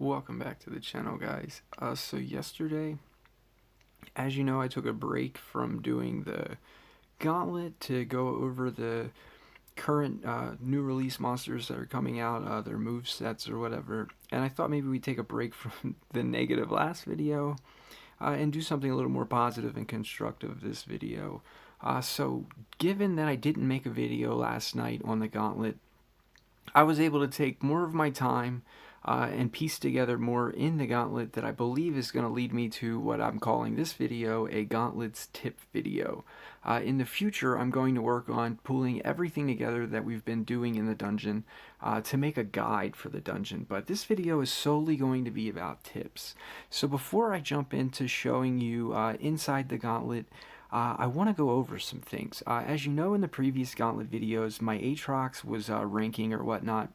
Welcome back to the channel, guys. So yesterday, as you know, I took a break from doing the Gauntlet to go over the current new release monsters that are coming out, their move sets or whatever. And I thought maybe we'd take a break from the negative last video and do something a little more positive and constructive this video. So given that I didn't make a video last night on the Gauntlet, I was able to take more of my time and piece together more in the Gauntlet that I believe is going to lead me to what I'm calling this video a Gauntlet's tip video. In the future, I'm going to work on pulling everything together that we've been doing in the dungeon to make a guide for the dungeon, but this video is solely going to be about tips. So before I jump into showing you inside the Gauntlet, I want to go over some things. As you know, in the previous Gauntlet videos, my Aatrox was ranking or whatnot,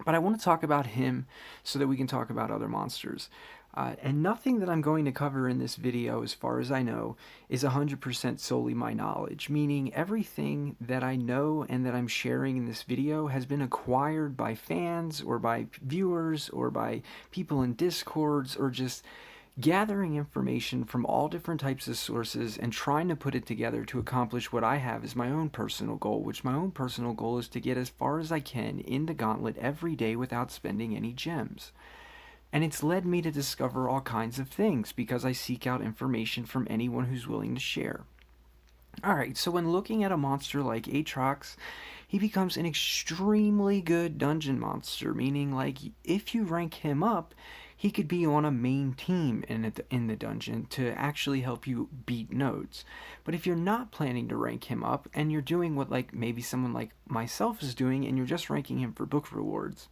but I want to talk about him so that we can talk about other monsters. And nothing that I'm going to cover in this video, as far as I know, is 100% solely my knowledge, meaning everything that I know and that I'm sharing in this video has been acquired by fans or by viewers or by people in Discords, or just gathering information from all different types of sources and trying to put it together to accomplish what I have as my own personal goal, which my own personal goal is to get as far as I can in the Gauntlet every day without spending any gems. And it's led me to discover all kinds of things because I seek out information from anyone who's willing to share. Alright, so when looking at a monster like Aatrox, he becomes an extremely good dungeon monster, meaning like if you rank him up, he could be on a main team in the dungeon to actually help you beat nodes. But if you're not planning to rank him up and you're doing what like maybe someone like myself is doing and you're just ranking him for book rewards,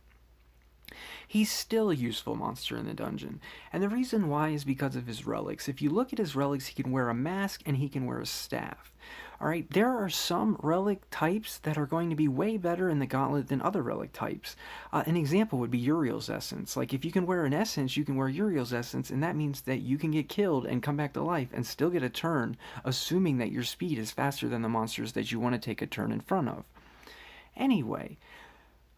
he's still a useful monster in the dungeon. And the reason why is because of his relics. If you look at his relics, he can wear a mask and he can wear a staff. Alright, there are some relic types that are going to be way better in the Gauntlet than other relic types. An example would be Uriel's Essence. Like, if you can wear an Essence, you can wear Uriel's Essence, and that means that you can get killed and come back to life and still get a turn, assuming that your speed is faster than the monsters that you want to take a turn in front of. Anyway,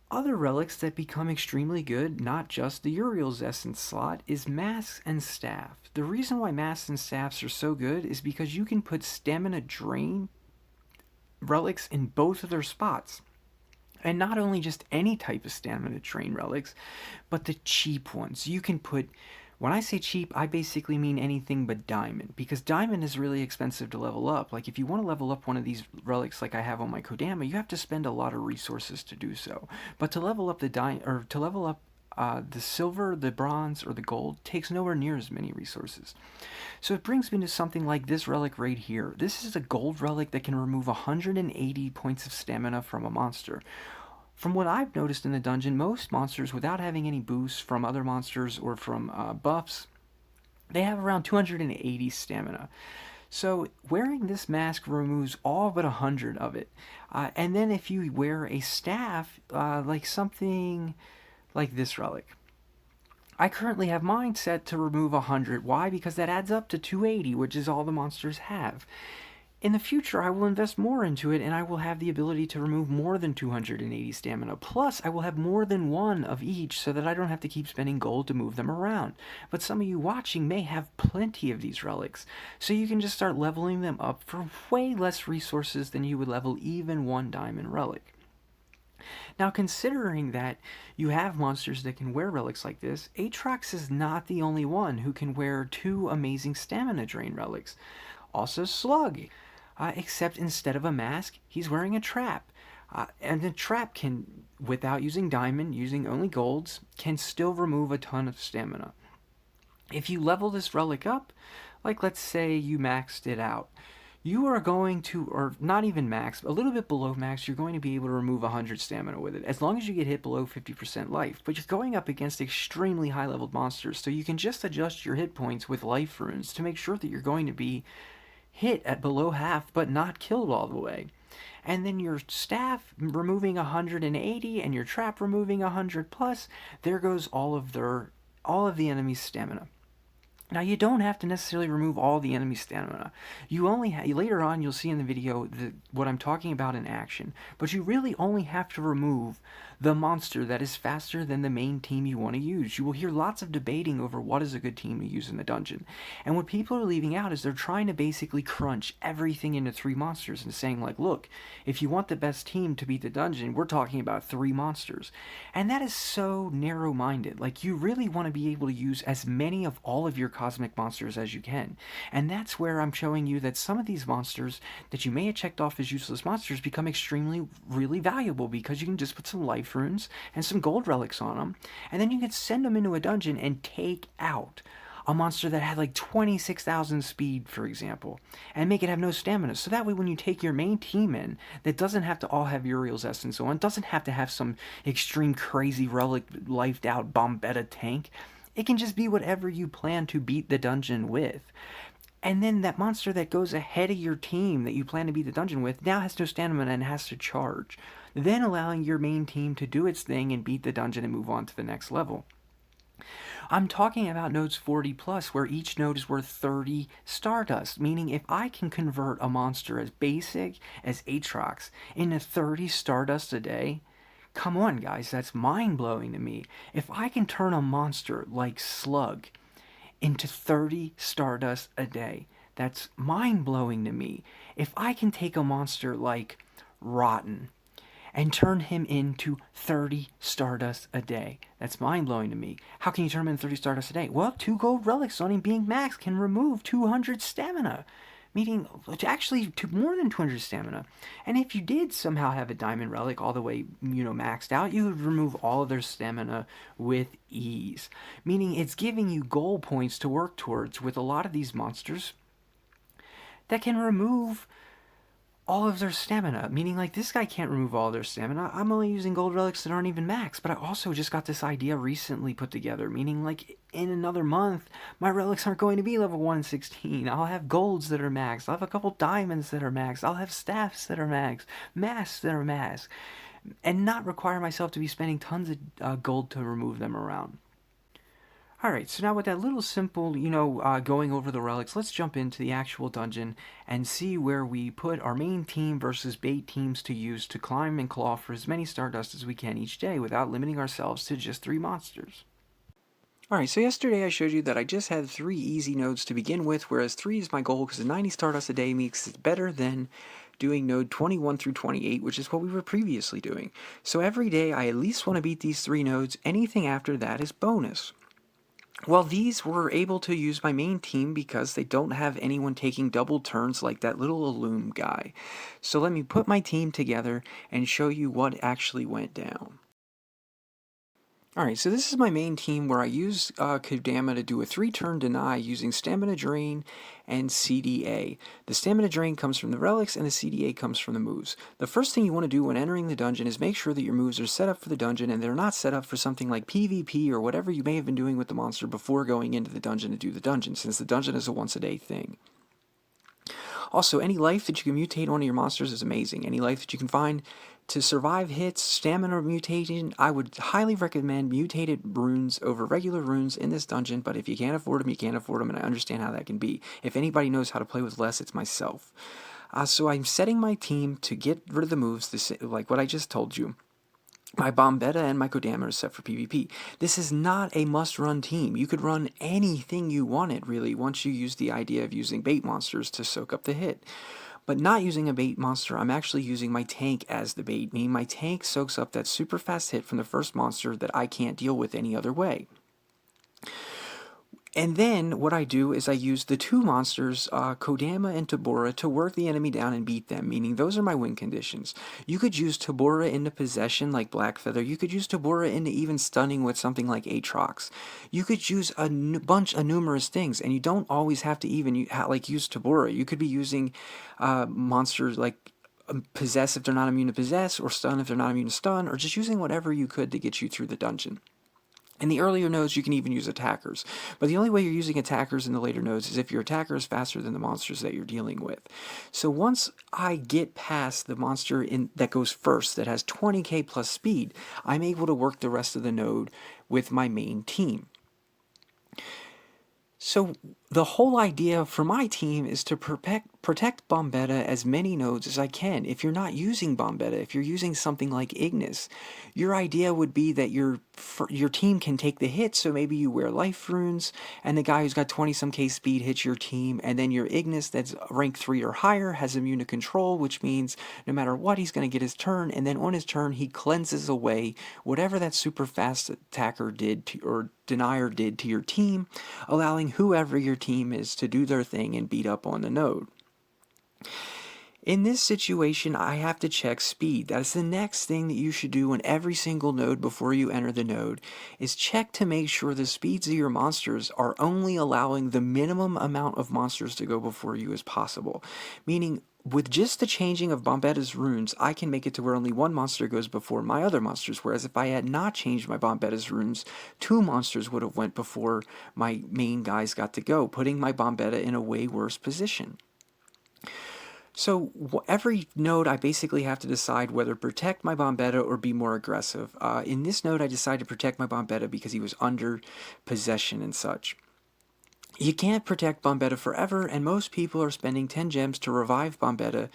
other relics that become extremely good, not just the Uriel's Essence slot, is Masks and Staff. The reason why Masks and Staffs are so good is because you can put Stamina Drain relics in both of their spots. And not only just any type of Stamina Drain relics, but the cheap ones. You can put... When I say cheap, I basically mean anything but diamond, because diamond is really expensive to level up. Like, if you want to level up one of these relics like I have on my Kodama, you have to spend a lot of resources to do so. But to level up the the silver, the bronze, or the gold takes nowhere near as many resources. So it brings me to something like this relic right here. This is a gold relic that can remove 180 points of stamina from a monster. From what I've noticed in the dungeon, most monsters, without having any boosts from other monsters or from buffs, they have around 280 stamina. So wearing this mask removes all but 100 of it. And then if you wear a staff, like something like this relic, I currently have mine set to remove 100. Why? Because that adds up to 280, which is all the monsters have. In the future, I will invest more into it, and I will have the ability to remove more than 280 stamina. Plus, I will have more than one of each, so that I don't have to keep spending gold to move them around. But some of you watching may have plenty of these relics, so you can just start leveling them up for way less resources than you would level even one diamond relic. Now, considering that you have monsters that can wear relics like this, Aatrox is not the only one who can wear two amazing stamina drain relics. Also Slug. Except instead of a mask, he's wearing a trap. And the trap can, without using diamond, using only golds, can still remove a ton of stamina. If you level this relic up, like let's say you maxed it out, you are going to, or not even max, a little bit below max, you're going to be able to remove 100 stamina with it, as long as you get hit below 50% life. But you're going up against extremely high-leveled monsters, so you can just adjust your hit points with life runes to make sure that you're going to be hit at below half, but not killed all the way. And then your staff removing 180 and your trap removing 100 plus, there goes all of the enemy's stamina. Now you don't have to necessarily remove all the enemy stamina. You only later on you'll see in the video what I'm talking about in action, but you really only have to remove the monster that is faster than the main team you want to use. You will hear lots of debating over what is a good team to use in the dungeon. And what people are leaving out is they're trying to basically crunch everything into 3 monsters and saying like, look, if you want the best team to beat the dungeon, we're talking about 3 monsters. And that is so narrow-minded. Like, you really want to be able to use as many of all of your cosmic monsters as you can. And that's where I'm showing you that some of these monsters that you may have checked off as useless monsters become extremely, really valuable, because you can just put some life runes and some gold relics on them, and then you can send them into a dungeon and take out a monster that had like 26,000 speed, for example, and make it have no stamina. So that way when you take your main team in, that doesn't have to all have Uriel's essence on, doesn't have to have some extreme crazy relic lifed out Bombetta tank. It can just be whatever you plan to beat the dungeon with. And then that monster that goes ahead of your team that you plan to beat the dungeon with now has no stamina and has to charge, then allowing your main team to do its thing and beat the dungeon and move on to the next level. I'm talking about nodes 40 plus, where each node is worth 30 stardust, meaning if I can convert a monster as basic as Aatrox into 30 stardust a day, come on guys, that's mind-blowing to me. If I can turn a monster like Slug into 30 stardust a day, that's mind-blowing to me. If I can take a monster like Rotten and turn him into 30 stardust a day, that's mind-blowing to me. How can you turn him into 30 stardust a day? Well, 2 gold relics on him being max can remove 200 stamina, meaning actually to more than 200 stamina. And if you did somehow have a diamond relic all the way, maxed out, you would remove all of their stamina with ease, meaning it's giving you goal points to work towards with a lot of these monsters that can remove all of their stamina, meaning like this guy can't remove all their stamina. I'm only using gold relics that aren't even max, but I also just got this idea recently put together, meaning like in another month my relics aren't going to be level 116. I'll have golds that are max, I'll have a couple diamonds that are max, I'll have staffs that are max, masks that are max, and not require myself to be spending tons of gold to remove them around. Alright, so now with that little simple, going over the relics, let's jump into the actual dungeon and see where we put our main team versus bait teams to use to climb and claw for as many stardust as we can each day without limiting ourselves to just 3 monsters. Alright, so yesterday I showed you that I just had 3 easy nodes to begin with, whereas 3 is my goal because 90 stardust a day makes it better than doing node 21 through 28, which is what we were previously doing. So every day I at least want to beat these 3 nodes. Anything after that is bonus. Well, these were able to use my main team because they don't have anyone taking double turns like that little Illume guy. So let me put my team together and show you what actually went down. Alright, so this is my main team where I use Kodama to do a 3-turn deny using Stamina Drain and CDA. The Stamina Drain comes from the relics and the CDA comes from the moves. The first thing you want to do when entering the dungeon is make sure that your moves are set up for the dungeon and they're not set up for something like PvP or whatever you may have been doing with the monster before going into the dungeon to do the dungeon, since the dungeon is a once-a-day thing. Also, any life that you can mutate onto your monsters is amazing. Any life that you can find to survive hits, stamina mutation, I would highly recommend mutated runes over regular runes in this dungeon, but if you can't afford them, you can't afford them, and I understand how that can be. If anybody knows how to play with less, it's myself. So I'm setting my team to get rid of the moves, like what I just told you. My Bombetta and my Kodama are set for PvP. This is not a must-run team. You could run anything you wanted, really, once you use the idea of using bait monsters to soak up the hit. But not using a bait monster, I'm actually using my tank as the bait, meaning my tank soaks up that super fast hit from the first monster that I can't deal with any other way. And then what I do is I use the 2 monsters, Kodama and Tabora, to work the enemy down and beat them, meaning those are my win conditions. You could use Tabora into possession like Blackfeather. You could use Tabora into even stunning with something like Aatrox. You could use a bunch of numerous things, and you don't always have to even use Tabora. You could be using monsters like Possess if they're not immune to Possess, or Stun if they're not immune to Stun, or just using whatever you could to get you through the dungeon. In the earlier nodes, you can even use attackers, but the only way you're using attackers in the later nodes is if your attacker is faster than the monsters that you're dealing with. So once I get past the monster that goes first, that has 20k plus speed, I'm able to work the rest of the node with my main team. So the whole idea for my team is to protect Bombetta as many nodes as I can. If you're not using Bombetta, if you're using something like Ignis, your idea would be that your team can take the hit. So maybe you wear life runes, and the guy who's got 20 some K speed hits your team, and then your Ignis that's rank 3 or higher has immune to control, which means no matter what, he's going to get his turn, and then on his turn he cleanses away whatever that super fast attacker did to, or denier did to your team, allowing whoever your team is to do their thing and beat up on the node. In this situation, I have to check speed. That's the next thing that you should do on every single node before you enter the node, is check to make sure the speeds of your monsters are only allowing the minimum amount of monsters to go before you as possible. Meaning, with just the changing of Bombetta's runes, I can make it to where only one monster goes before my other monsters, whereas if I had not changed my Bombetta's runes, two monsters would have went before my main guys got to go, putting my Bombetta in a way worse position. So every node I basically have to decide whether protect my Bombetta or be more aggressive. In this node I decided to protect my Bombetta because he was under possession and such. You can't protect Bombetta forever, and most people are spending 10 gems to revive Bombetta,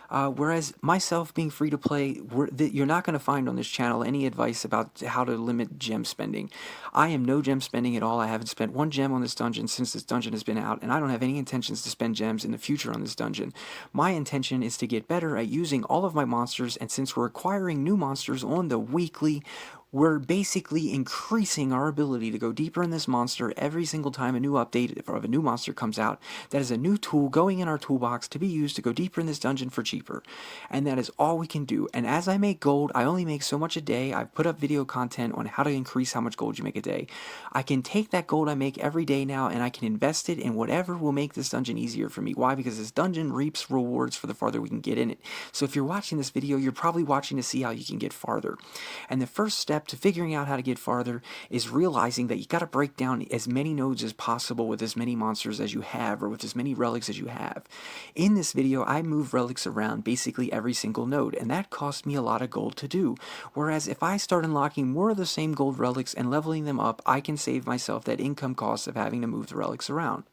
whereas myself being free to play, you're not going to find on this channel any advice about how to limit gem spending. I am no gem spending at all. I haven't spent one gem on this dungeon since this dungeon has been out, and I don't have any intentions to spend gems in the future on this dungeon. My intention is to get better at using all of my monsters, and since we're acquiring new monsters on the weekly, we're basically increasing our ability to go deeper in this monster every single time a new update of a new monster comes out. That is a new tool going in our toolbox to be used to go deeper in this dungeon for cheaper. And that is all we can do. And as I make gold, I only make so much a day. I've put up video content on how to increase how much gold you make a day. I can take that gold I make every day now and I can invest it in whatever will make this dungeon easier for me. Why? Because this dungeon reaps rewards for the farther we can get in it. So if you're watching this video, you're probably watching to see how you can get farther. And the first step to figuring out how to get farther is realizing that you got to break down as many nodes as possible with as many monsters as you have, or with as many relics as you have. In this video, I move relics around basically every single node, and that cost me a lot of gold to do. Whereas if I start unlocking more of the same gold relics and leveling them up, I can save myself that income cost of having to move the relics around.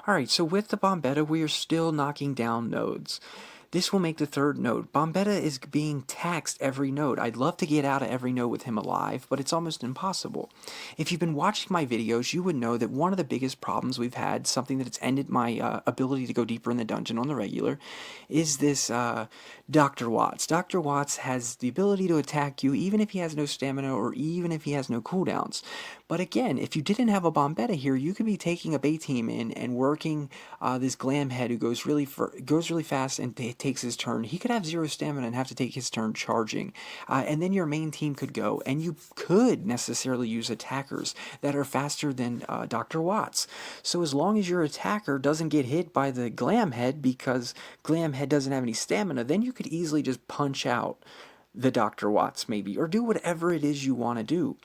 Alright, so with the Bombetta, we are still knocking down nodes. This will make the third node. Bombetta is being taxed every node. I'd love to get out of every node with him alive, but it's almost impossible. If you've been watching my videos, you would know that one of the biggest problems we've had, something that's ended my ability to go deeper in the dungeon on the regular, is this Dr. Watts. Dr. Watts has the ability to attack you even if he has no stamina or even if he has no cooldowns. But again, if you didn't have a Bombetta here, you could be taking a Bay team in and working this Glam Head who goes really fast and takes his turn. He could have 0 stamina and have to take his turn charging. And then your main team could go, and you could necessarily use attackers that are faster than Dr. Watts. So as long as your attacker doesn't get hit by the Glam Head because Glam Head doesn't have any stamina, then you could easily just punch out the Dr. Watts maybe, or do whatever it is you want to do.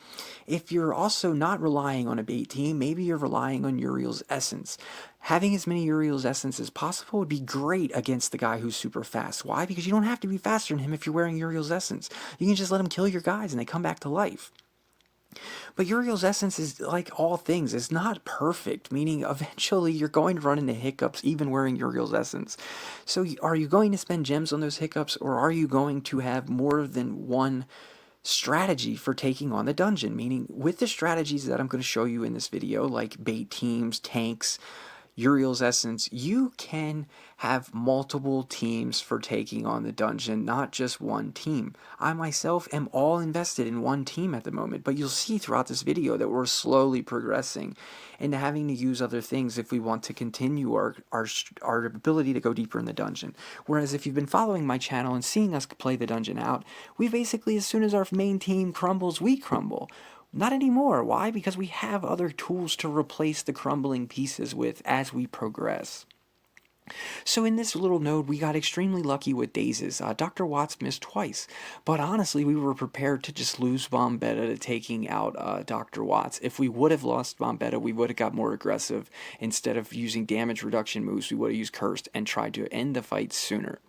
If you're also not relying on a bait team, maybe you're relying on Uriel's Essence. Having as many Uriel's Essence as possible would be great against the guy who's super fast. Why? Because you don't have to be faster than him if you're wearing Uriel's Essence. You can just let him kill your guys and they come back to life. But Uriel's Essence is like all things. It's not perfect, meaning eventually you're going to run into hiccups even wearing Uriel's Essence. So are you going to spend gems on those hiccups, or are you going to have more than one strategy for taking on the dungeon? Meaning with the strategies that I'm going to show you in this video, like bait teams, tanks, Uriel's Essence, you can have multiple teams for taking on the dungeon, not just one team. I myself am all invested in one team at the moment, but you'll see throughout this video that we're slowly progressing into having to use other things if we want to continue our ability to go deeper in the dungeon. Whereas if you've been following my channel and seeing us play the dungeon out, we basically, as soon as our main team crumbles, we crumble. Not anymore. Why? Because we have other tools to replace the crumbling pieces with as we progress. So in this little node, we got extremely lucky with Dazes. Dr. Watts missed twice, but honestly, we were prepared to just lose Bombetta to taking out Dr. Watts. If we would have lost Bombetta, we would have got more aggressive. Instead of using damage reduction moves, we would have used Cursed and tried to end the fight sooner.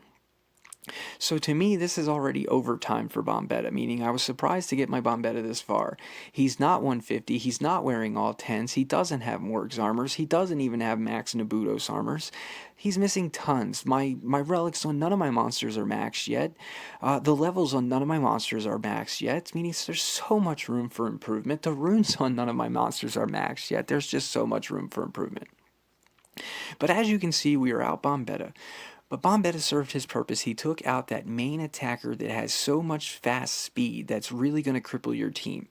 So to me, this is already overtime for Bombetta, meaning I was surprised to get my Bombetta this far. He's not 150, he's not wearing all 10s, he doesn't have Morg's armors, he doesn't even have Max Nabutos armors. He's missing tons. My relics on none of my monsters are maxed yet. The levels on none of my monsters are maxed yet, meaning there's so much room for improvement. The runes on none of my monsters are maxed yet. There's just so much room for improvement. But as you can see, we are out Bombetta. But Bombetta served his purpose. He took out that main attacker that has so much fast speed that's really going to cripple your team.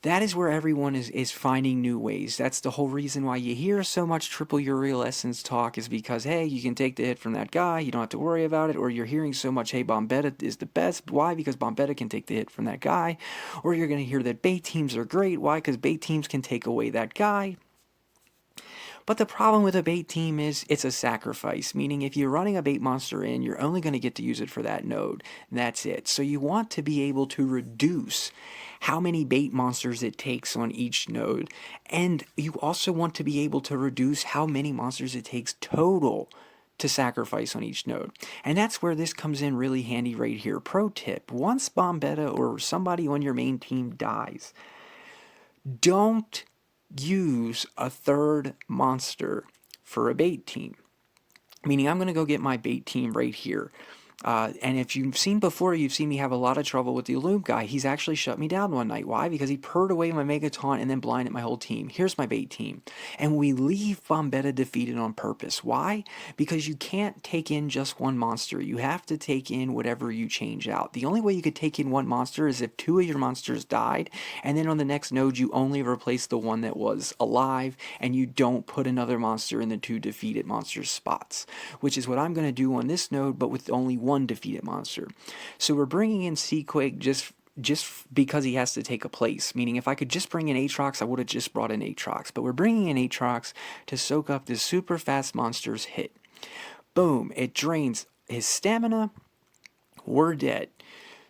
That is where everyone is finding new ways. That's the whole reason why you hear so much triple Uriel Essence talk, is because, hey, you can take the hit from that guy, you don't have to worry about it. Or you're hearing so much, hey, Bombetta is the best. Why? Because Bombetta can take the hit from that guy. Or you're going to hear that bait teams are great. Why? Because bait teams can take away that guy. But the problem with a bait team is it's a sacrifice, meaning if you're running a bait monster in, you're only going to get to use it for that node. That's it. So you want to be able to reduce how many bait monsters it takes on each node. And you also want to be able to reduce how many monsters it takes total to sacrifice on each node. And that's where this comes in really handy right here. Pro tip, once Bombetta or somebody on your main team dies, don't use a third monster for a bait team. Meaning I'm going to go get my bait team right here. And if you've seen before, you've seen me have a lot of trouble with the Illume guy. He's actually shut me down one night. Why? Because he purred away my Megaton and then blinded my whole team. Here's my bait team. And we leave Bombetta defeated on purpose. Why? Because you can't take in just one monster. You have to take in whatever you change out. The only way you could take in one monster is if two of your monsters died, and then on the next node you only replace the one that was alive, and you don't put another monster in the two defeated monsters' spots, which is what I'm going to do on this node, but with only one defeated monster. So we're bringing in Seaquake just because he has to take a place, meaning if I could just bring in Aatrox, I would have just brought in Aatrox, but we're bringing in Aatrox to soak up this super fast monster's hit. Boom, it drains his stamina, we're dead.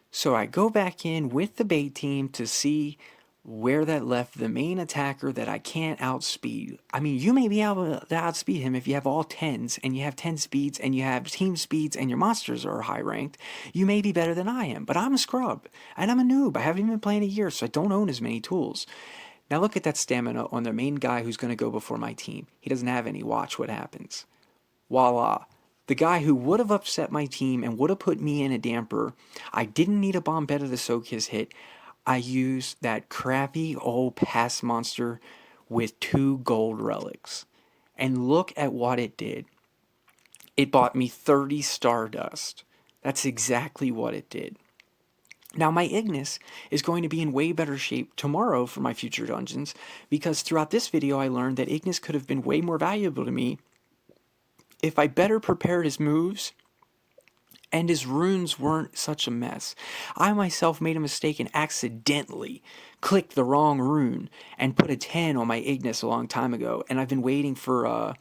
So I go back in with the bait team to see where that left the main attacker that I can't outspeed. I mean, you may be able to outspeed him if you have all 10s and you have 10 speeds and you have team speeds and your monsters are high ranked. You may be better than I am, but I'm a scrub and I'm a noob. I haven't even been playing a year, so I don't own as many tools. Now look at that stamina on the main guy who's going to go before my team. He doesn't have any. Watch what happens. Voila. The guy who would have upset my team and would have put me in a damper, I didn't need a Bombetta to soak his hit. I used that crappy old pass monster with 2 gold relics. And look at what it did. It bought me 30 stardust. That's exactly what it did. Now my Ignis is going to be in way better shape tomorrow for my future dungeons, because throughout this video I learned that Ignis could have been way more valuable to me if I better prepared his moves and his runes weren't such a mess. I myself made a mistake and accidentally clicked the wrong rune and put a 10 on my Ignis a long time ago, and I've been waiting for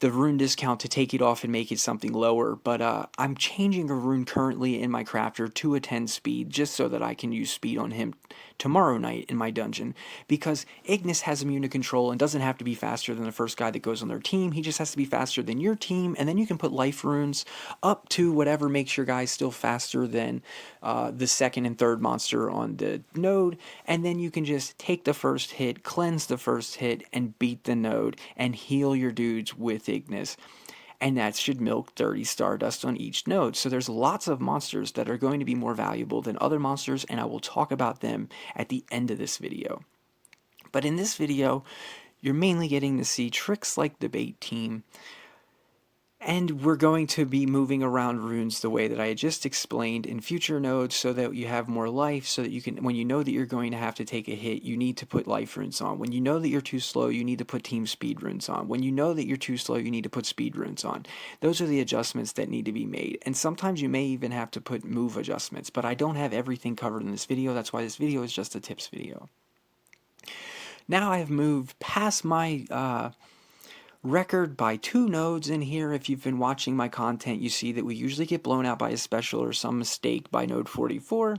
the rune discount to take it off and make it something lower, but I'm changing a rune currently in my crafter to a 10 speed just so that I can use speed on him tomorrow night in my dungeon, because Ignis has immune to control and doesn't have to be faster than the first guy that goes on their team. He just has to be faster than your team, and then you can put life runes up to whatever makes your guy still faster than the second and third monster on the node, and then you can just take the first hit, cleanse the first hit, and beat the node and heal your dudes with Ignis. And that should milk 30 stardust on each node. So there's lots of monsters that are going to be more valuable than other monsters, and I will talk about them at the end of this video. But in this video, you're mainly getting to see tricks like the bait team, and we're going to be moving around runes the way that I had just explained in future nodes, so that you have more life, so that you can, when you know that you're going to have to take a hit, you need to put life runes on. When you know that you're too slow, you need to put team speed runes on. When you know that you're too slow, you need to put speed runes on. Those are the adjustments that need to be made. And sometimes you may even have to put move adjustments, but I don't have everything covered in this video. That's why this video is just a tips video. Now I have moved past my record by 2 nodes in here. If you've been watching my content, you see that we usually get blown out by a special or some mistake by node 44,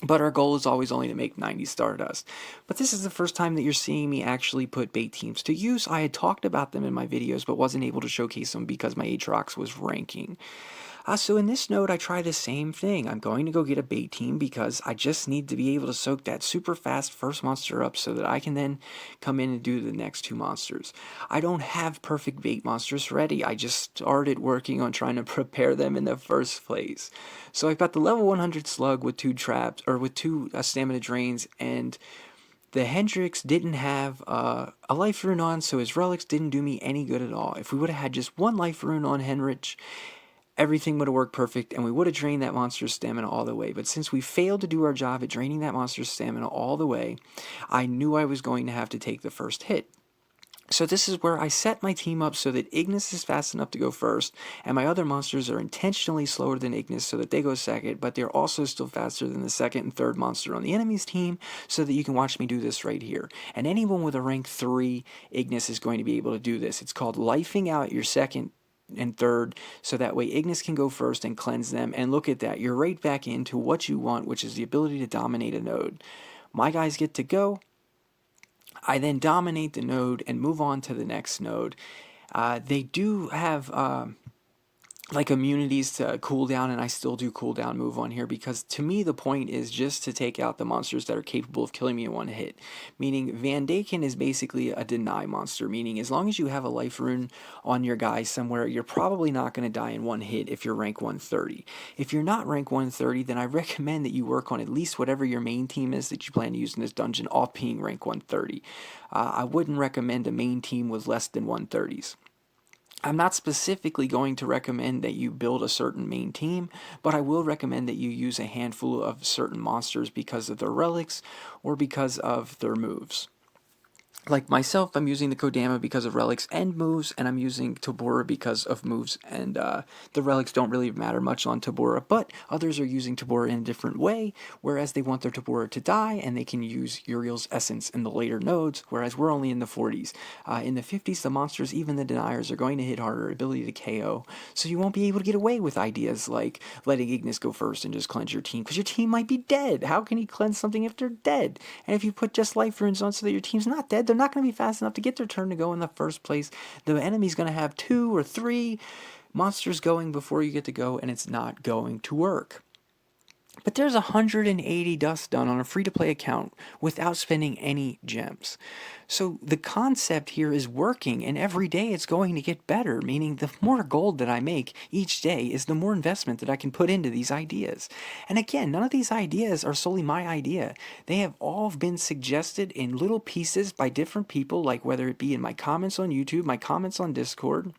but our goal is always only to make 90 stardust. But this is the first time that you're seeing me actually put bait teams to use. I had talked about them in my videos, but wasn't able to showcase them because my Aatrox was ranking. So in this node, I try the same thing. I'm going to go get a bait team because I just need to be able to soak that super fast first monster up so that I can then come in and do the next two monsters. I don't have perfect bait monsters ready. I just started working on trying to prepare them in the first place. So I've got the level 100 slug with two traps, or with two stamina drains, and the Hendrix didn't have a life rune on, so his relics didn't do me any good at all. If we would have had just one life rune on Hendrix, everything would have worked perfect and we would have drained that monster's stamina all the way. But since we failed to do our job at draining that monster's stamina all the way, I knew I was going to have to take the first hit. So this is where I set my team up so that Ignis is fast enough to go first, and my other monsters are intentionally slower than Ignis so that they go second, but they're also still faster than the second and third monster on the enemy's team, so that you can watch me do this right here. And anyone with a rank 3 Ignis is going to be able to do this. It's called lifing out your second and third, so that way Ignis can go first and cleanse them, and look at that, you're right back into what you want, which is the ability to dominate a node. My guys get to go. I then dominate the node and move on to the next node. They do have like immunities to cooldown, and I still do cooldown move on here because to me the point is just to take out the monsters that are capable of killing me in one hit. Meaning Van Daken is basically a deny monster, meaning as long as you have a life rune on your guy somewhere, you're probably not going to die in one hit if you're rank 130. If you're not rank 130, then I recommend that you work on at least whatever your main team is that you plan to use in this dungeon off being rank 130. I wouldn't recommend a main team with less than 130s. I'm not specifically going to recommend that you build a certain main team, but I will recommend that you use a handful of certain monsters because of their relics or because of their moves. Like myself, I'm using the Kodama because of relics and moves, and I'm using Tabora because of moves, and the relics don't really matter much on Tabora, but others are using Tabora in a different way, whereas they want their Tabora to die, and they can use Uriel's Essence in the later nodes, whereas we're only in the 40s. In the 50s, the monsters, even the deniers, are going to hit harder, ability to KO, so you won't be able to get away with ideas like letting Ignis go first and just cleanse your team, because your team might be dead. How can he cleanse something if they're dead? And if you put just life runes on so that your team's not dead, they're not going to be fast enough to get their turn to go in the first place. The enemy's going to have 2 or 3 monsters going before you get to go, and it's not going to work. But there's 180 dust done on a free-to-play account without spending any gems. So the concept here is working, and every day it's going to get better, meaning the more gold that I make each day is the more investment that I can put into these ideas. And again, none of these ideas are solely my idea. They have all been suggested in little pieces by different people, like whether it be in my comments on YouTube, my comments on Discord,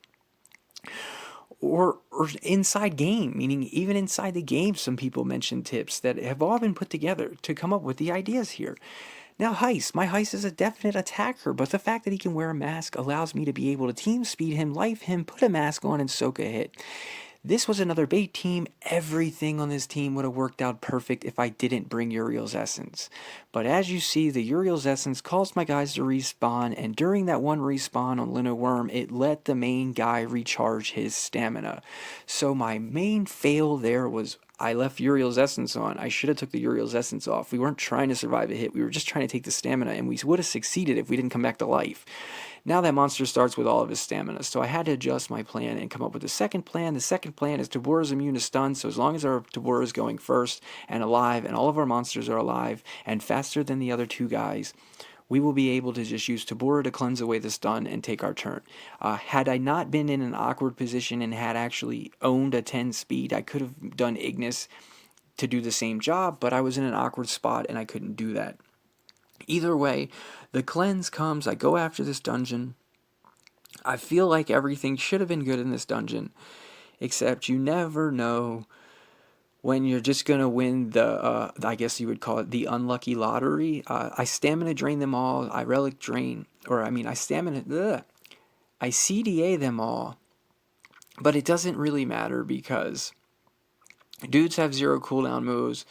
or inside game, meaning even inside the game some people mention tips that have all been put together to come up with the ideas here. Now Heist, my Heist is a definite attacker, but the fact that he can wear a mask allows me to be able to team speed him, life him, put a mask on, and soak a hit. This was another bait team. Everything on this team would have worked out perfect if I didn't bring Uriel's Essence. But as you see, the Uriel's Essence caused my guys to respawn, and during that one respawn on Lino Worm, it let the main guy recharge his stamina. So my main fail there was I left Uriel's Essence on. I should have took the Uriel's Essence off. We weren't trying to survive a hit. We were just trying to take the stamina, and we would have succeeded if we didn't come back to life. Now that monster starts with all of his stamina, so I had to adjust my plan and come up with a second plan. The second plan is Tabora's immune to stun, so as long as our Tabora is going first and alive, and all of our monsters are alive and faster than the other two guys, we will be able to just use Tabora to cleanse away the stun and take our turn. Had I not been in an awkward position and had actually owned a 10 speed, I could have done Ignis to do the same job, but I was in an awkward spot and I couldn't do that. Either way, the cleanse comes, I go after this dungeon. I feel like everything should have been good in this dungeon, except you never know when you're just going to win the, I guess you would call it the unlucky lottery. I stamina drain them all, I relic drain, I CDA them all, but it doesn't really matter because dudes have 0 cooldown moves,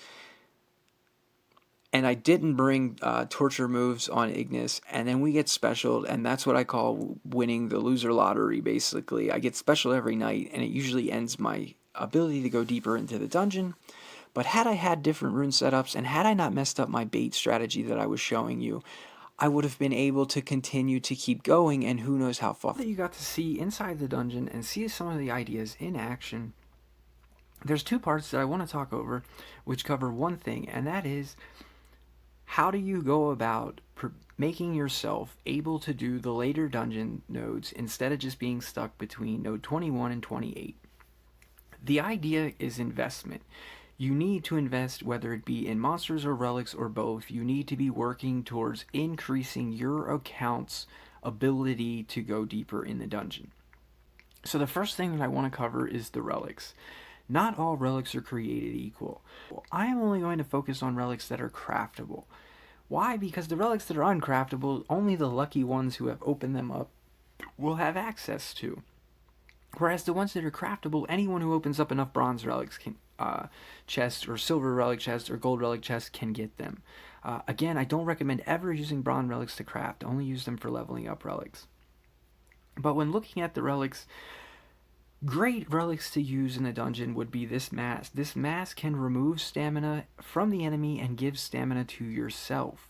and I didn't bring torture moves on Ignis, and then we get specialed, and that's what I call winning the loser lottery, basically. I get special every night, and it usually ends my ability to go deeper into the dungeon. But had I had different rune setups, and had I not messed up my bait strategy that I was showing you, I would have been able to continue to keep going, and who knows how far. That you got to see inside the dungeon and see some of the ideas in action. There's two parts that I want to talk over, which cover one thing, and that is how do you go about making yourself able to do the later dungeon nodes instead of just being stuck between node 21 and 28. The idea is investment. You need to invest, whether it be in monsters or relics or both. You need to be working towards increasing your account's ability to go deeper in the dungeon. So the first thing that I want to cover is the relics. Not all relics are created equal. I am only going to focus on relics that are craftable. Why? Because the relics that are uncraftable, only the lucky ones who have opened them up will have access to. Whereas the ones that are craftable, anyone who opens up enough bronze relics chests or silver relic chests or gold relic chests can get them. Again, I don't recommend ever using bronze relics to craft. Only use them for leveling up relics. But when looking at the relics, great relics to use in the dungeon would be this mask. This mask can remove stamina from the enemy and give stamina to yourself.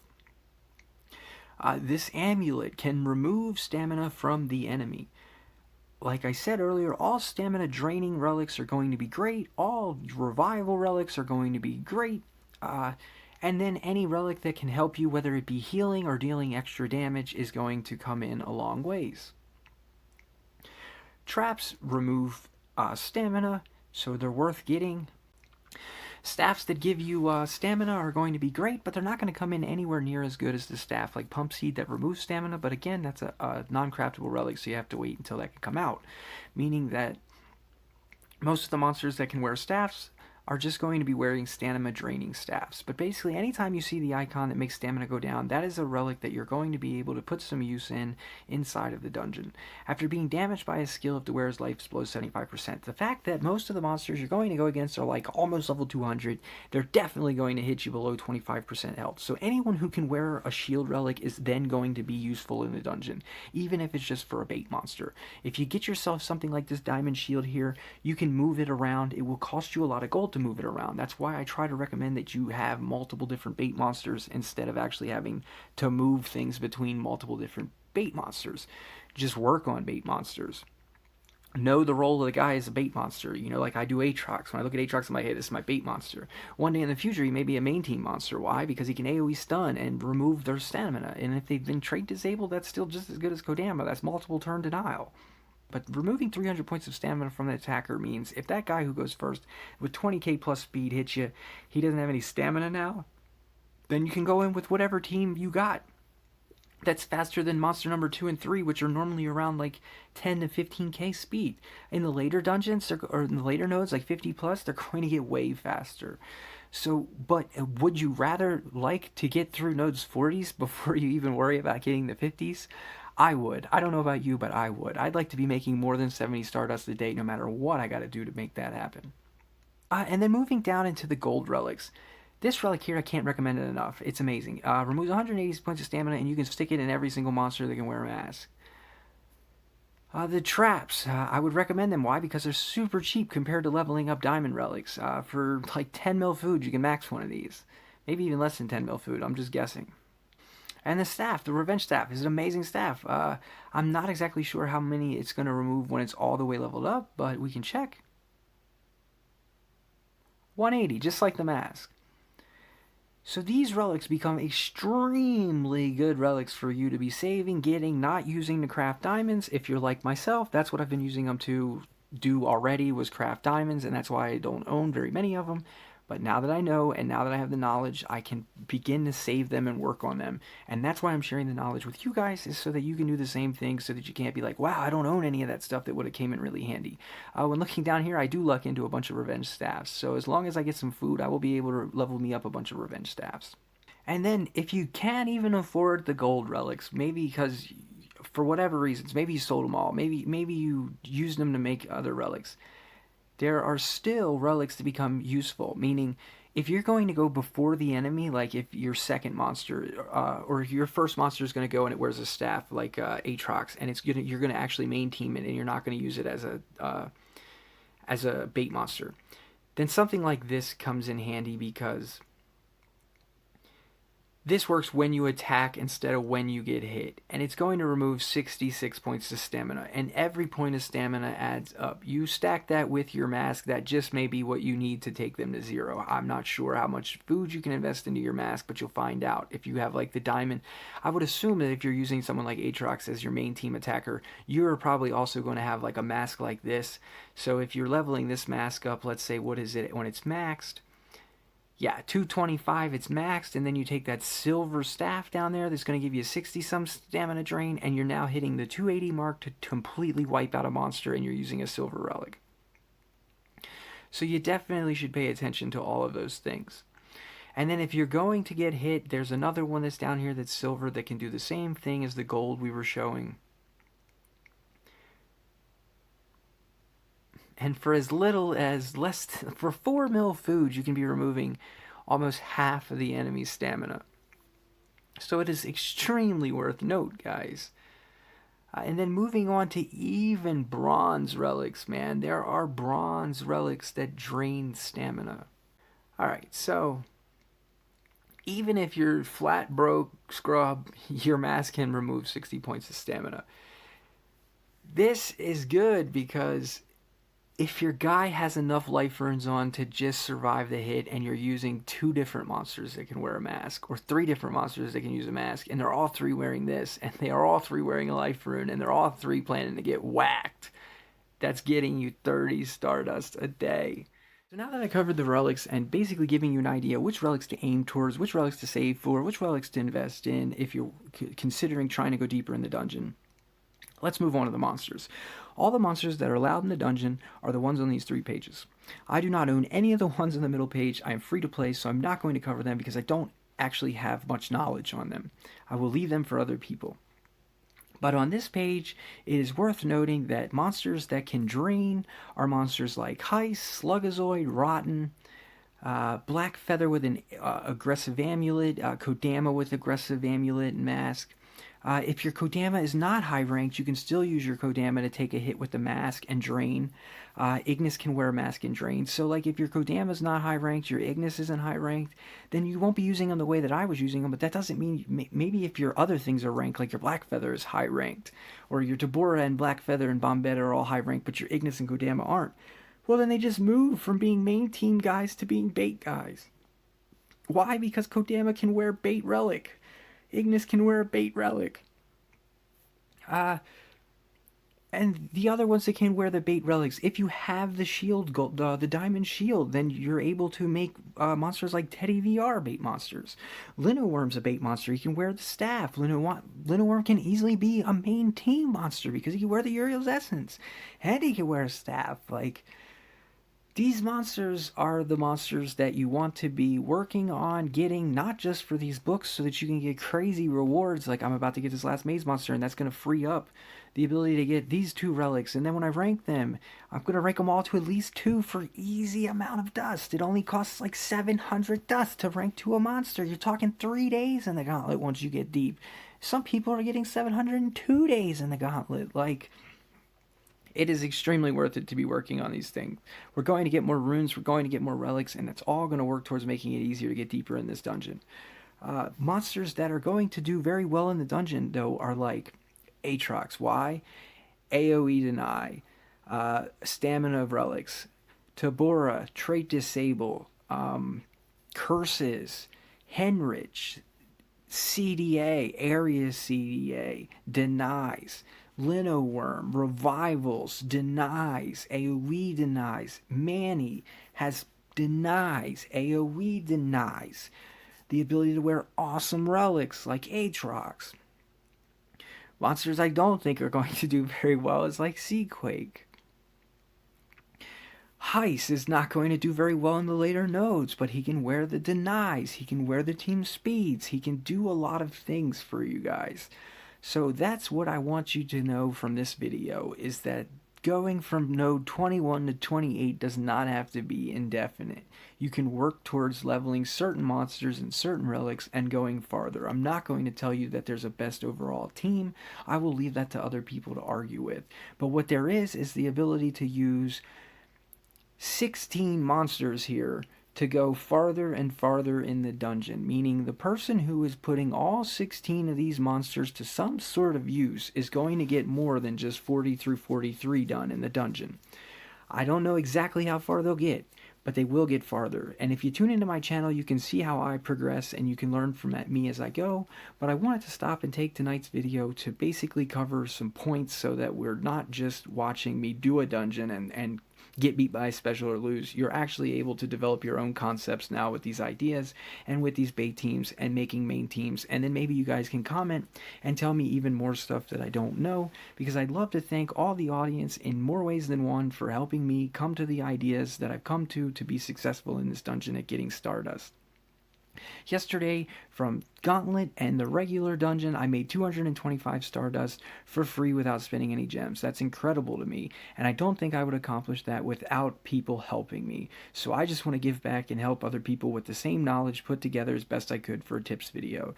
This amulet can remove stamina from the enemy. Like I said earlier, all stamina draining relics are going to be great. All revival relics are going to be great. And then any relic that can help you, whether it be healing or dealing extra damage, is going to come in a long ways. Traps remove stamina, so they're worth getting. Staffs that give you stamina are going to be great, but they're not going to come in anywhere near as good as the staff like Pump Seed that removes stamina, but again, that's a non-craftable relic, so you have to wait until that can come out. Meaning that most of the monsters that can wear staffs are just going to be wearing stamina draining staffs. But basically, anytime you see the icon that makes stamina go down, that is a relic that you're going to be able to put some use in inside of the dungeon. After being damaged by a skill, if the wearer's life blows 75%, the fact that most of the monsters you're going to go against are like almost level 200, they're definitely going to hit you below 25% health. So anyone who can wear a shield relic is then going to be useful in the dungeon, even if it's just for a bait monster. If you get yourself something like this diamond shield here, you can move it around. It will cost you a lot of gold to move it around. That's why I try to recommend that you have multiple different bait monsters instead of actually having to move things between multiple different bait monsters. Just work on bait monsters. Know the role of the guy as a bait monster. You know, like I do Aatrox. When I look at Aatrox, I'm like, hey, this is my bait monster. One day in the future, he may be a main team monster. Why? Because he can AoE stun and remove their stamina. And if they've been trait disabled, that's still just as good as Kodama. That's multiple turn denial. But removing 300 points of stamina from the attacker means if that guy who goes first with 20k plus speed hits you, he doesn't have any stamina now, then you can go in with whatever team you got. That's faster than monster number 2 and 3, which are normally around like 10 to 15k speed. In the later dungeons, or in the later nodes, like 50 plus, they're going to get way faster. So, but would you rather like to get through nodes 40s before you even worry about getting the 50s? I would. I don't know about you, but I would. I'd like to be making more than 70 Stardust a day no matter what I gotta do to make that happen. And then moving down into the gold relics. This relic here, I can't recommend it enough. It's amazing. Removes 180 points of stamina, and you can stick it in every single monster that can wear a mask. The traps, I would recommend them. Why? Because they're super cheap compared to leveling up diamond relics. For like 10 mil food, you can max one of these. Maybe even less than 10 mil food, I'm just guessing. And the staff, the Revenge Staff, is an amazing staff. I'm not exactly sure how many it's going to remove when it's all the way leveled up, but we can check. 180, just like the mask. So these relics become extremely good relics for you to be saving, getting, not using to craft diamonds. If you're like myself, that's what I've been using them to do already, was craft diamonds, and that's why I don't own very many of them. But now that I know, and now that I have the knowledge, I can begin to save them and work on them. And that's why I'm sharing the knowledge with you guys, is so that you can do the same thing, so that you can't be like, wow, I don't own any of that stuff that would have came in really handy. When looking down here, I do luck into a bunch of revenge staffs. So as long as I get some food, I will be able to level me up a bunch of revenge staffs. And then if you can't even afford the gold relics, maybe because for whatever reasons, maybe you sold them all, maybe you used them to make other relics, there are still relics to become useful, meaning if you're going to go before the enemy, like if your second monster, or if your first monster is going to go and it wears a staff like Aatrox, and you're going to actually main team it, and you're not going to use it as a bait monster, then something like this comes in handy, because This works when you attack instead of when you get hit, and it's going to remove 66 points of stamina, and every point of stamina adds up. You stack that with your mask, that just may be what you need to take them to 0. I'm not sure how much food you can invest into your mask, but you'll find out. If you have like the diamond, I would assume that if you're using someone like Aatrox as your main team attacker, you're probably also going to have like a mask like this. So if you're leveling this mask up, let's say, what is it when it's maxed? Yeah, 225, it's maxed, and then you take that silver staff down there that's going to give you 60-some stamina drain, and you're now hitting the 280 mark to completely wipe out a monster, and you're using a silver relic. So you definitely should pay attention to all of those things. And then if you're going to get hit, there's another one that's down here that's silver that can do the same thing as the gold we were showing. And for as little as for 4 mil food, you can be removing almost half of the enemy's stamina. So it is extremely worth note, guys. And then moving on to even bronze relics, man. There are bronze relics that drain stamina. Alright, so even if you're flat broke scrub, your mask can remove 60 points of stamina. This is good because if your guy has enough life runes on to just survive the hit, and you're using 2 different monsters that can wear a mask, or 3 different monsters that can use a mask, and they're all 3 wearing this, and they are all 3 wearing a life rune, and they're all 3 planning to get whacked, that's getting you 30 stardust a day. So now that I covered the relics and basically giving you an idea which relics to aim towards, which relics to save for, which relics to invest in if you're considering trying to go deeper in the dungeon, let's move on to the monsters. All the monsters that are allowed in the dungeon are the ones on these 3 pages. I do not own any of the ones in the middle page. I am free to play, so I'm not going to cover them because I don't actually have much knowledge on them. I will leave them for other people. But on this page, it is worth noting that monsters that can drain are monsters like Heist, Slugazoid, Rotten, Black Feather with an aggressive amulet, Kodama with aggressive amulet and mask. If your Kodama is not high ranked, you can still use your Kodama to take a hit with the mask and drain. Ignis can wear a mask and drain. So like if your Kodama is not high ranked, your Ignis isn't high ranked, then you won't be using them the way that I was using them. But that doesn't mean, maybe if your other things are ranked, like your Black Feather is high ranked, or your Tabora and Black Feather and Bombetta are all high ranked, but your Ignis and Kodama aren't, well then they just move from being main team guys to being bait guys. Why? Because Kodama can wear bait relic. Ignis can wear a bait relic. And the other ones that can wear the bait relics, if you have the shield, the diamond shield, then you're able to make monsters like Teddy VR bait monsters. Linoworm's a bait monster. He can wear the staff. Linoworm can easily be a main team monster because he can wear the Uriel's Essence. And he can wear a staff. Like, these monsters are the monsters that you want to be working on getting, not just for these books so that you can get crazy rewards, like I'm about to get this last maze monster, and that's going to free up the ability to get these 2 relics. And then when I rank them, I'm going to rank them all to at least 2 for easy amount of dust. It only costs like 700 dust to rank to a monster. You're talking 3 days in the Gauntlet once you get deep. Some people are getting 702 days in the Gauntlet. Like, it is extremely worth it to be working on these things. We're going to get more runes, we're going to get more relics, and that's all going to work towards making it easier to get deeper in this dungeon. Monsters that are going to do very well in the dungeon, though, are like Aatrox. Why? AoE Deny, Stamina of Relics, Tabora, Trait Disable, Curses, Henrich, CDA, Area CDA, Denies, Linoworm, Revivals, Denies, AoE Denies, Manny has Denies, AoE Denies, the ability to wear awesome relics like Aatrox. Monsters I don't think are going to do very well is like Seaquake. Heist is not going to do very well in the later nodes, but he can wear the Denies, he can wear the team speeds, he can do a lot of things for you guys. So that's what I want you to know from this video, is that going from node 21 to 28 does not have to be indefinite. You can work towards leveling certain monsters and certain relics and going farther. I'm not going to tell you that there's a best overall team. I will leave that to other people to argue with. But what there is the ability to use 16 monsters here to go farther and farther in the dungeon, meaning the person who is putting all 16 of these monsters to some sort of use is going to get more than just 40 through 43 done in the dungeon. I don't know exactly how far they'll get, but they will get farther. And if you tune into my channel, you can see how I progress and you can learn from me as I go. But I wanted to stop and take tonight's video to basically cover some points so that we're not just watching me do a dungeon and get beat by a special or lose. You're actually able to develop your own concepts now with these ideas and with these bait teams and making main teams. And then maybe you guys can comment and tell me even more stuff that I don't know, because I'd love to thank all the audience in more ways than one for helping me come to the ideas that I've come to be successful in this dungeon at getting Stardust. Yesterday, from Gauntlet and the regular dungeon, I made 225 Stardust for free without spending any gems. That's incredible to me, and I don't think I would accomplish that without people helping me. So I just want to give back and help other people with the same knowledge put together as best I could for a tips video.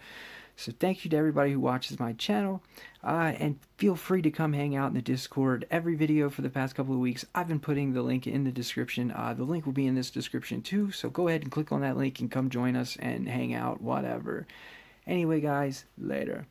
So thank you to everybody who watches my channel, and feel free to come hang out in the Discord. Every video for the past couple of weeks, I've been putting the link in the description. The link will be in this description too, so go ahead and click on that link and come join us and hang out, whatever. Anyway, guys, later.